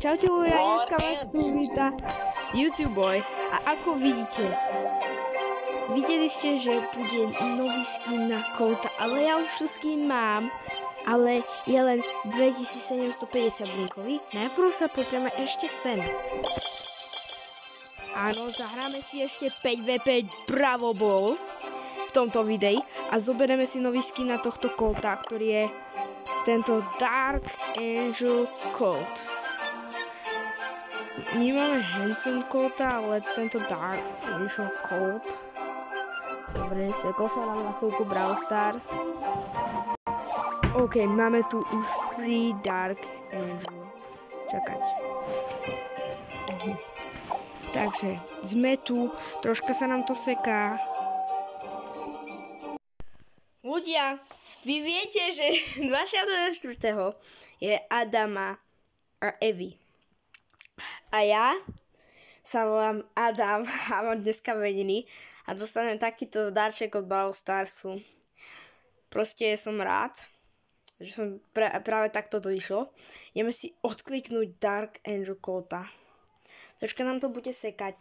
Čaute ľudia, dneska vás tu víta YouTube Boy a ako vidíte, videli ste, že bude nový skin na Colta, ale ja už tu skin mám, ale je len 2750 blinkový. Najprv sa pozrieme ešte sem. Áno, zahráme si ešte 5v5 Bravo Ball v tomto videi a zoberieme si nový skin na tohto Colta, ktorý je tento Dark Angel Colt. My máme Handsome Colta, ale tento Dark Angel Colt. Dobre, sekol sa nám na chvíľku Brawl Stars. OK, máme tu už Free Dark Angel. Čakať. Takže, sme tu, troška sa nám to seká. Ľudia, vy viete, že 24. je Adama a Evy. A ja sa volám Adam a mám dneska meniny a dostanem takýto darček od Brawl Starsu. Proste som rád, že som práve takto to išlo. Ideme si odkliknúť Dark Angel Colta. Troška nám to bude sekať.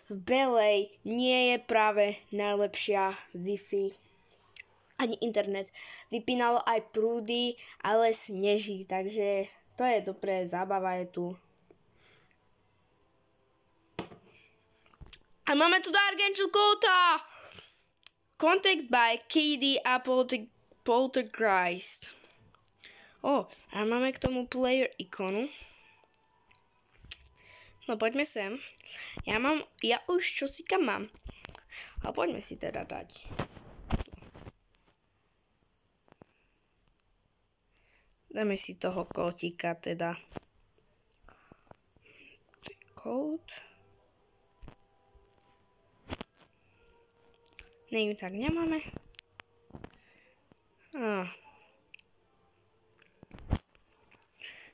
V Belej nie je práve najlepšia Wi-Fi ani internet. Vypínalo aj prúdy, ale sneží, takže to je dobré, zábava je tu. A máme tu Dark Angel Colta! Contact by KD a Poltergeist. A máme k tomu player ikonu. No poďme sem. Ja už čosika mám. A poďme si teda dať. Dáme si toho Coltika teda. Colt. Name tak nemáme.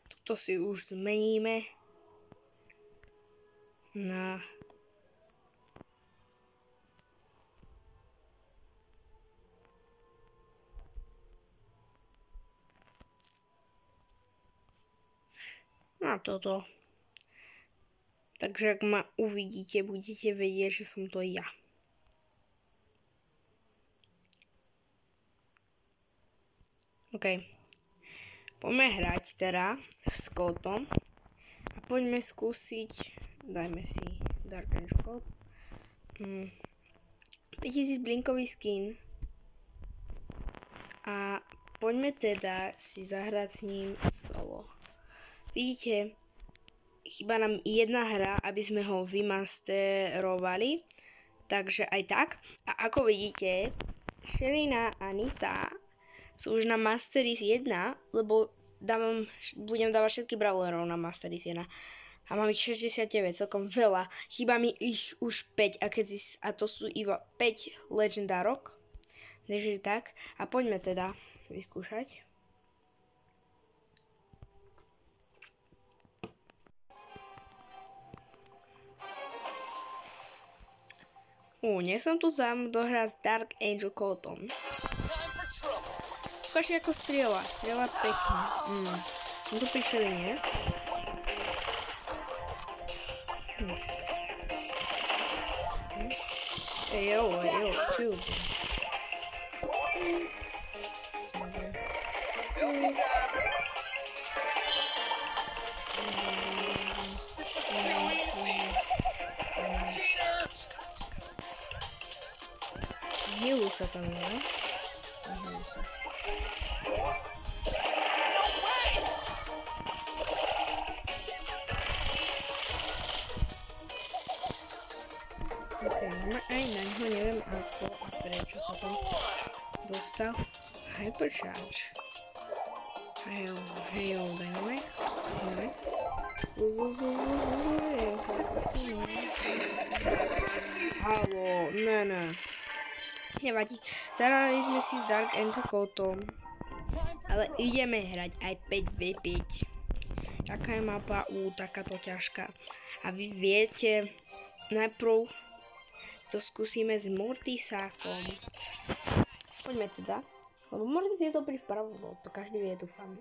Tuto si už zmeníme na toto. Takže ak ma uvidíte, budete vedieť, že som to ja. OK. Poďme hrať teda s Coltom. A poďme skúsiť. Dajme si Dark Angel Colt. 5000 blinkový skin. A poďme teda si zahrať s ním solo. Vidíte, chýba nám jedna hra, aby sme ho vymasterovali. Takže aj tak. A ako vidíte, Shelina a Nita sú už na Masteries 1, lebo budem dávať všetky brawlerov na Masteries 1. A mám ich 69, celkom veľa. Chýba mi ich už 5, a to sú iba 5 legendárok. Takže tak. A poďme teda vyskúšať. Nech som tu sám dohrať s Dark Angel Coltom. Ukáž ako strieľa. Strieľa pekne. Som tu prišeli, nie? Jo, chill. Healuj sa tam, ne? Healuj sa. Aj na ňo neviem ako a prečo sa tam dostal. Hypercharge. Hail dynamic. Halo, ne. Nevadí. Zahrali sme si s Dark Angel Coltom. Ale ideme hrať aj 5v5. Taká je mapa, takáto ťažká. A vy viete, najprv to skúsime s Mortisákom. Poďme teda. Lebo Mortis je dobrý v Bravo Ball, to každý vie, dúfam.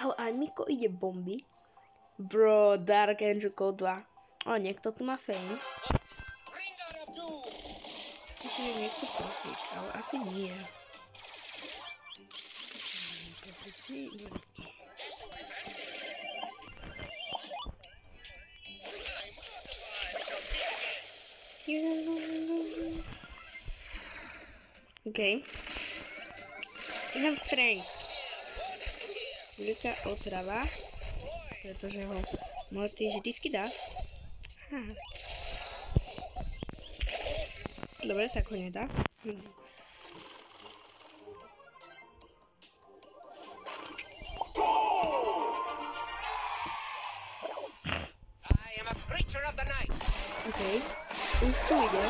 Ale aj Miko ide bomby. Bro, Dark Angel Code 2. O, niekto tu má fame. Asi tu je niekto profík, ale asi nie. OK. Idem Frank. Veľká otrava, pretože ho Morty vždycky dá. Dobre, tak ho nedá. OK, už tu ide.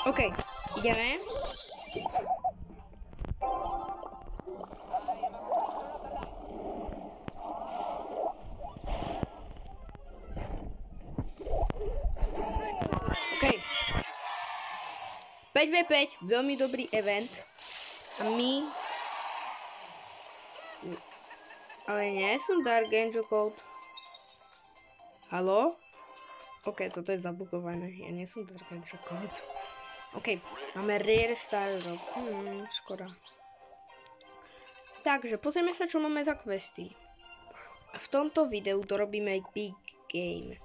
OK, ideme. OK. 5v5, veľmi dobrý event. A my... Ale nie som Dark Angel Code. Haló? OK, toto je zabugované. Ja nie som Dark Angel Code. OK, máme Rare Star Rock. Škoda. Takže, pozrieme sa, čo máme za questy. V tomto videu dorobíme Big Game.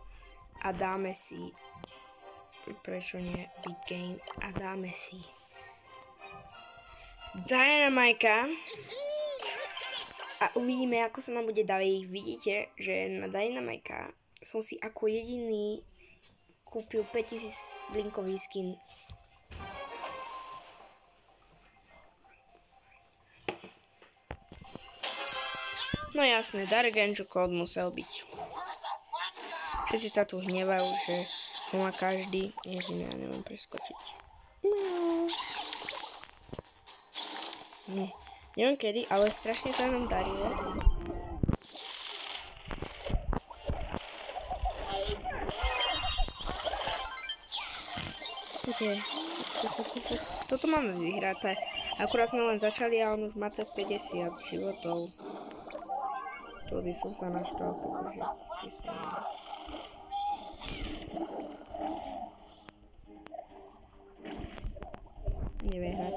A dáme si... Prečo nie Big Game? A dáme si... Dynamika. A uvidíme, ako sa nám bude ďalej. Vidíte, že na Dynamika som si ako jediný kúpil 5000 blinkový skin. No jasné, Dark Angel Code musel byť. Všetci sa tu hnevajú, že ho má každý. Ježiš, ja neviem preskočiť. Neviem kedy, ale strašne sa nám darilo. Toto máme vyhraté. Akurát sme len začali a on už má cez 50 životov. To by som sa naštval, takže... Nevie hrať.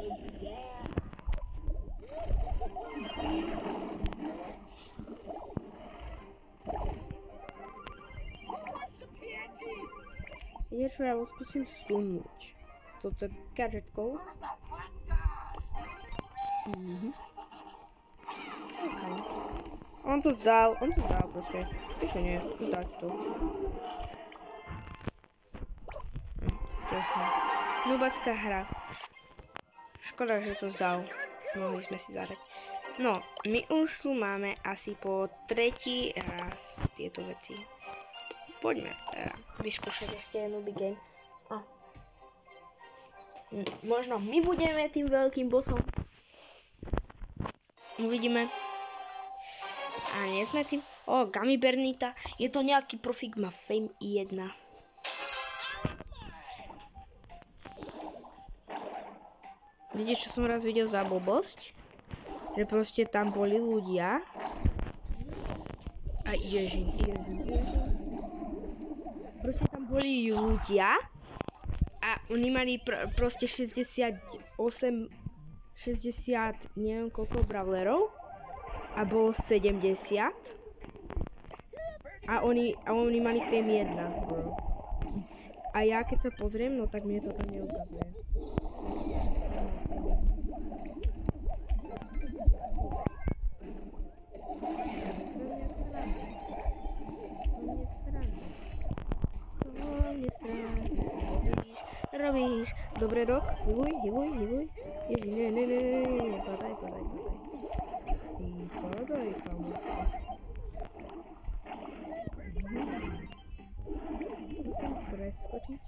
Niečo ja ho skúsim stunúť. Toto gadžetkou. Okay. On to zdal proste. Prečo nie? Dať to. Nubacká hra. Škoda, že to zdal. Mohli sme si zahrať. No, my už tu máme asi po tretí raz tieto veci. Poďme teda vyskúšať ešte jednu Big Game. Možno my budeme tým veľkým bossom. Uvidíme. A nie sme tým. Gummy Bernita. Je to nejaký profík, má Fame 1. Vidíš, čo som raz videl za blbosť? Že proste tam boli ľudia. A ježiš. Proste tam boli ľudia. A oni mali proste 68, 60, neviem koľko brawlerov. A bolo 70. A oni mali Fame 1. Bro. A ja keď sa pozriem, no tak mne to tam neukazuje. Robíš. Dobre, Rok. Hiluj. Ježi, ne. Padaj. Padaj, kamoška. Musím preskočiť.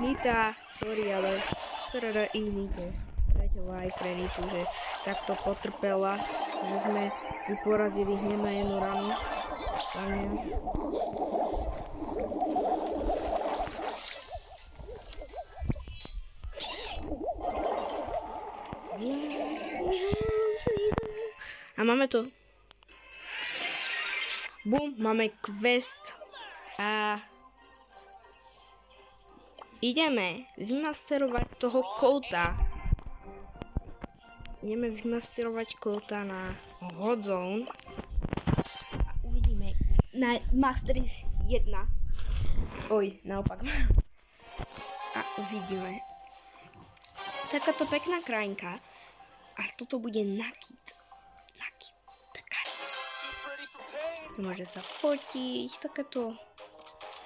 Nita, sorry, ale SRRI Nito. Dajte like pre Nitu, že takto potrpela, že sme ju porazili hneď na jednu ranu. máme to. Bum, máme quest. A ideme vymasterovať toho Colta. Ideme vymasterovať Colta na Hot Zone. A uvidíme na Masteries 1. Oj, naopak. A uvidíme. Takáto pekná krajinka. A toto bude nakit. Nakit. Taká. Tu môže sa fotiť. Takéto.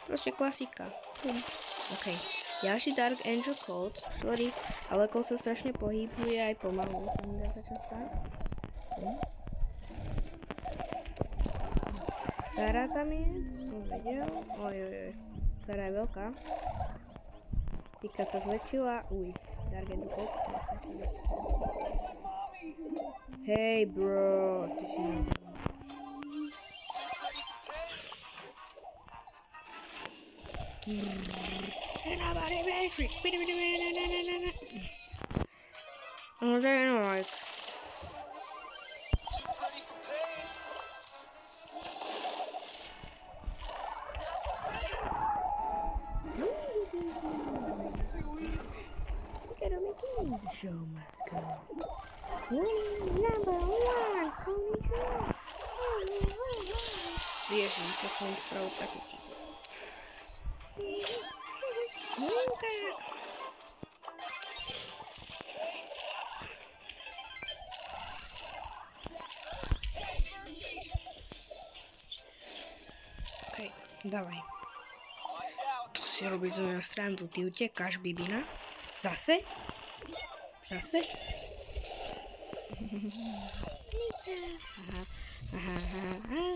Proste klasika. OK. Ďalší Dark Angel Colt. Sorry, ale Colt sa strašne pohybuje aj pomalu. Sa mi dá sa čas stať. Stará tam je. Som vedel. Ojojoj. Stará je veľká. Týka sa zväčšila. Uj. Dark Angel Colt. Hej bro. Ty si na... Oh, they're in like. The show must go. Number one, Ježiš, to som spravil taký tip. OK, dávaj. To si robí zo mňa srandu, ty utekáš, Bibina? Zase? Zase? Aha.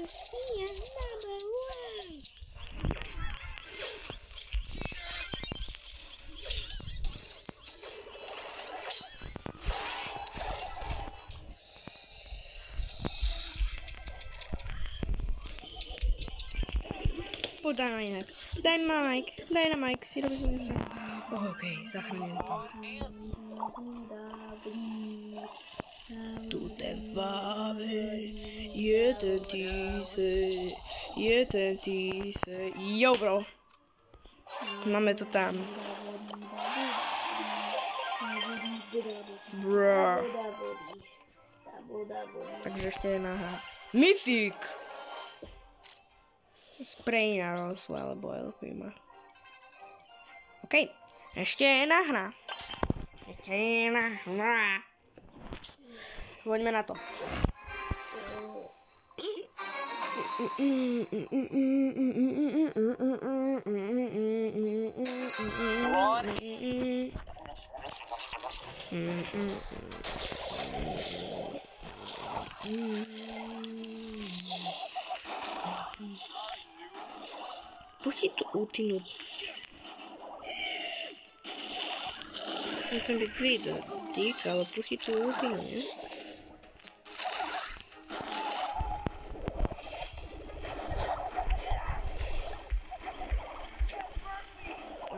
See ya, number one. Podaj inak. Daj na Mike, si robíš mi sa. OK, zachránil to. Tu te váve, je ten týse. Jo bro. Máme to tam. Bro. Takže ešte jedna hra. Mythic. Spray na rosu alebo LP má. OK. Ešte jedna hra. Poďme na to. Pusti tu ultinu. Musím byť zlý, dík, ale pusti tu ultinu, ne?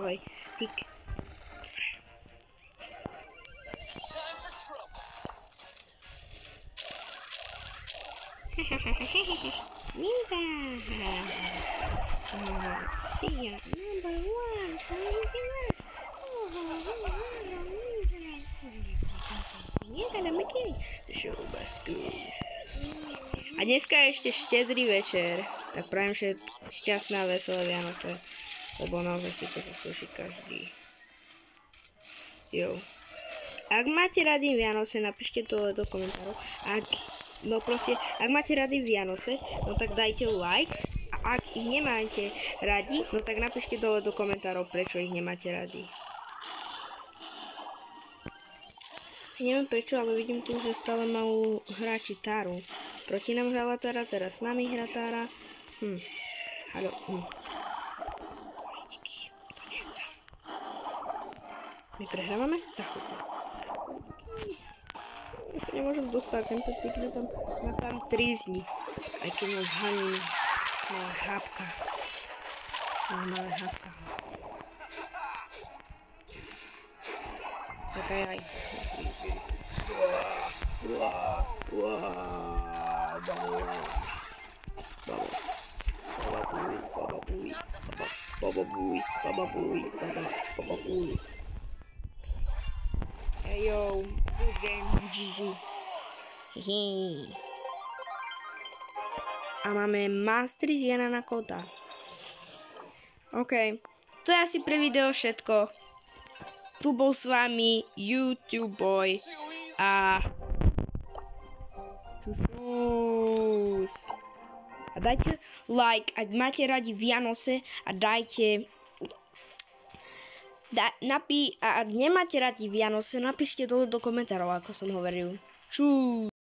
Oj, dík. Minta! See ya, number one! A dneska je ešte štedrý večer, tak prajem šťastné a veselé Vianoce, lebo naozaj si to zaslúži každý. Jo. Ak máte radi Vianoce, napíšte to do komentárov. Ak máte radi Vianoce, no tak dajte like. A ak ich nemáte radi, no tak napíšte dole do komentárov, prečo ich nemáte radi. Neviem prečo, ale vidím tu, že stále majú hráči Táru. Proti nám hrala Tára, teraz s nami hrá Tára. Haló. My prehrávame? Tak. Ja sa nemôžem dostať, tento pekne tam ma tam trízni. Aj keď mám haní malé hápka. Malé hápka. Tak aj. Hey yo, good game, GG. A máme Mastery z Jana na kota. OK, to je asi pre video všetko. Tu bol s vami YouTube Boy a čus. A dajte like, ak máte radi Vianoce a dajte a ak nemáte radi Vianoce, napíšte dole do komentárov, ako som hovoril. Čus.